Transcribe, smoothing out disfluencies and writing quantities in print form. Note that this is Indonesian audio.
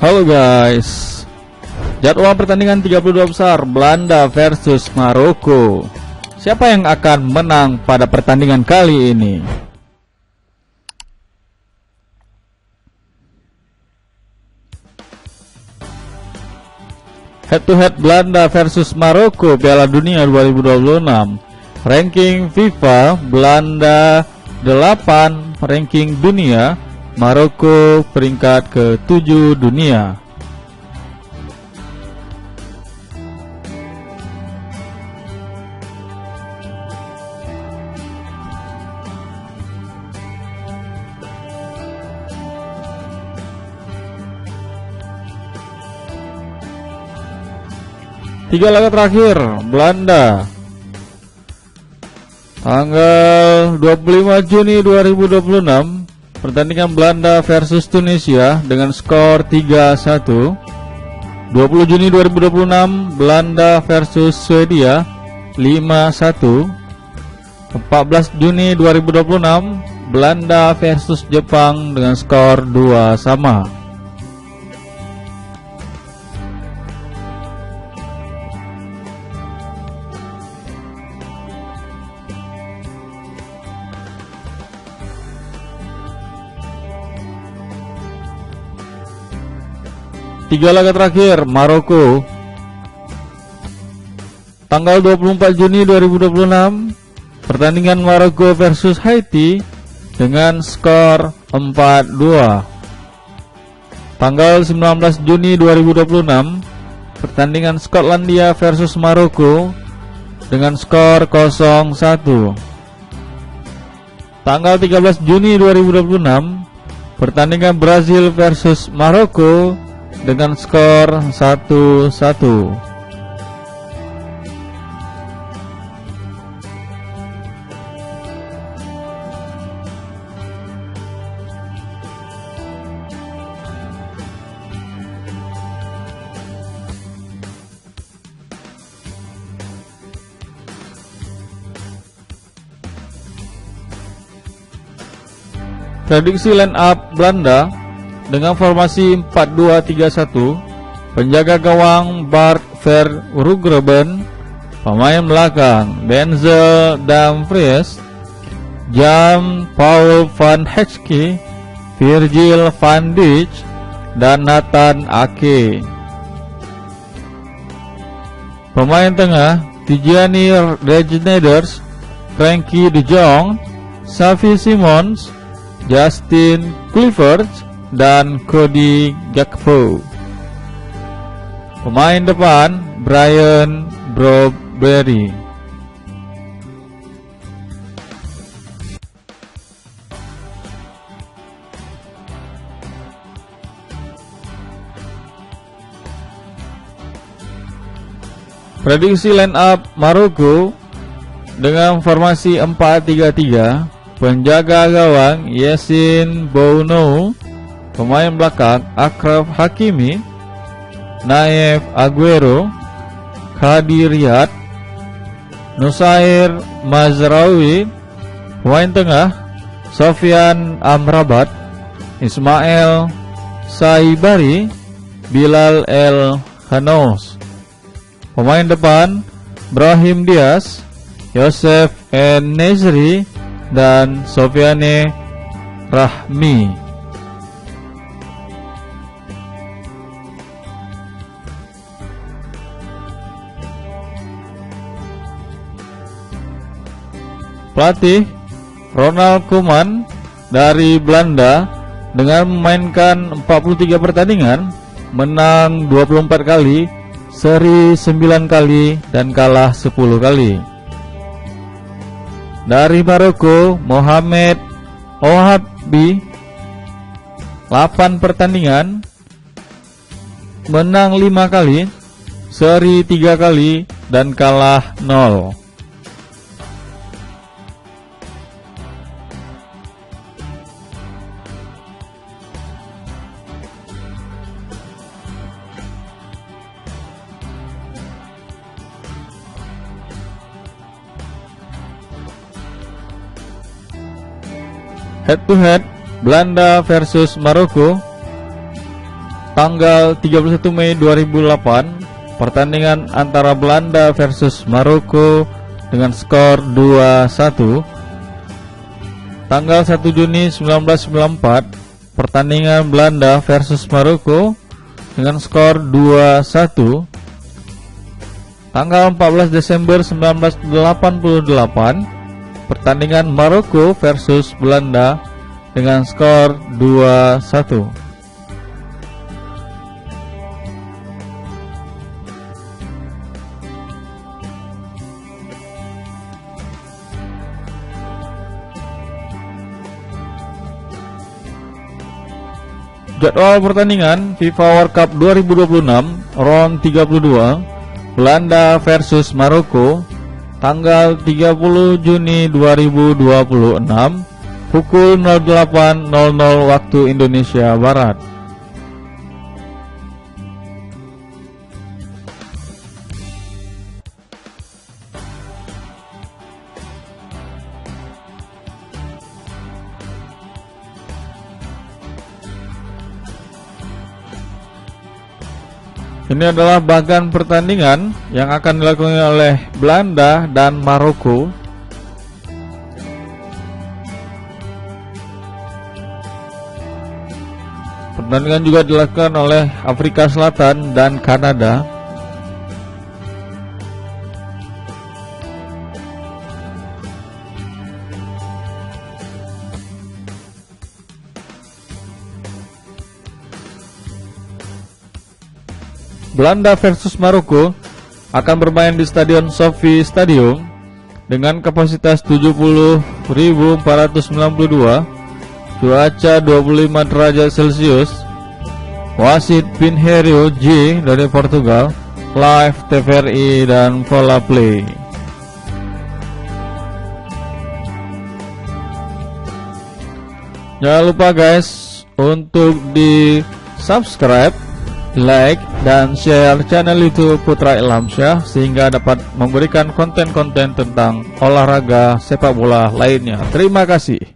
Halo guys, jadwal pertandingan 32 besar Belanda versus Maroko. Siapa yang akan menang pada pertandingan kali ini? Head to head Belanda versus Maroko Piala Dunia 2026. Ranking FIFA Belanda 8, ranking dunia Maroko peringkat ke-7 dunia. Tiga laga terakhir Belanda tanggal 25 Juni 2026. Pertandingan Belanda versus Tunisia dengan skor 3-1. 20 Juni 2026 Belanda versus Swedia 5-1. 14 Juni 2026 Belanda versus Jepang dengan skor 2-2. Tiga laga terakhir Maroko tanggal 24 Juni 2026. Pertandingan Maroko versus Haiti dengan skor 4-2. Tanggal 19 Juni 2026 pertandingan Skotlandia versus Maroko dengan skor 0-1. Tanggal 13 Juni 2026 pertandingan Brazil versus Maroko dengan skor 1-1. Prediksi line up Belanda dengan formasi 4-2-3-1. Penjaga gawang Bart Verbruggen, pemain belakang Denzel Dumfries, Jan Paul van Hecke, Virgil van Dijk, dan Nathan Ake. Pemain tengah Tijani Reijnders, Frenkie de Jong, Xavi Simons, Justin Kluivert, dan Cody Gakpo. Pemain depan Brian Brobbery. Prediksi line up Maroko dengan formasi 4-3-3. Penjaga gawang Yassine Bounou, pemain belakang Achraf Hakimi, Naif Aguero, Khady Riyad, Nusair Mazraoui. Pemain tengah Sofyan Amrabat, Ismail Saibari, Bilal El Khanous. Pemain depan Brahim Diaz, Yosef En-Nesyri, dan Sofiane Rahmi. Pelatih Ronald Koeman dari Belanda dengan memainkan 43 pertandingan, menang 24 kali, seri 9 kali, dan kalah 10 kali. Dari Maroko, Mohamed Ouahabi 8 pertandingan, menang 5 kali, seri 3 kali, dan kalah 0. Head to head Belanda versus Maroko tanggal 31 Mei 2008, pertandingan antara Belanda versus Maroko dengan skor 2-1. Tanggal 1 Juni 1994, pertandingan Belanda versus Maroko dengan skor 2-1. Tanggal 14 Desember 1988, pertandingan Maroko versus Belanda dengan skor 2-1. Jadwal pertandingan FIFA World Cup 2026 round 32, Belanda versus Maroko, tanggal 30 Juni 2026 pukul 08.00 waktu Indonesia Barat. Ini adalah bagan pertandingan yang akan dilakukan oleh Belanda dan Maroko. Pertandingan juga dilakukan oleh Afrika Selatan dan Kanada. Belanda versus Maroko akan bermain di Stadion Sophie Stadium dengan kapasitas 70.492, cuaca 25 derajat Celcius. Wasit Pinheiro J dari Portugal, live TVRI dan Vola Play. Jangan lupa guys untuk di subscribe, like, dan share channel YouTube Putra Ilhamsyah sehingga dapat memberikan konten-konten tentang olahraga sepak bola lainnya. Terima kasih.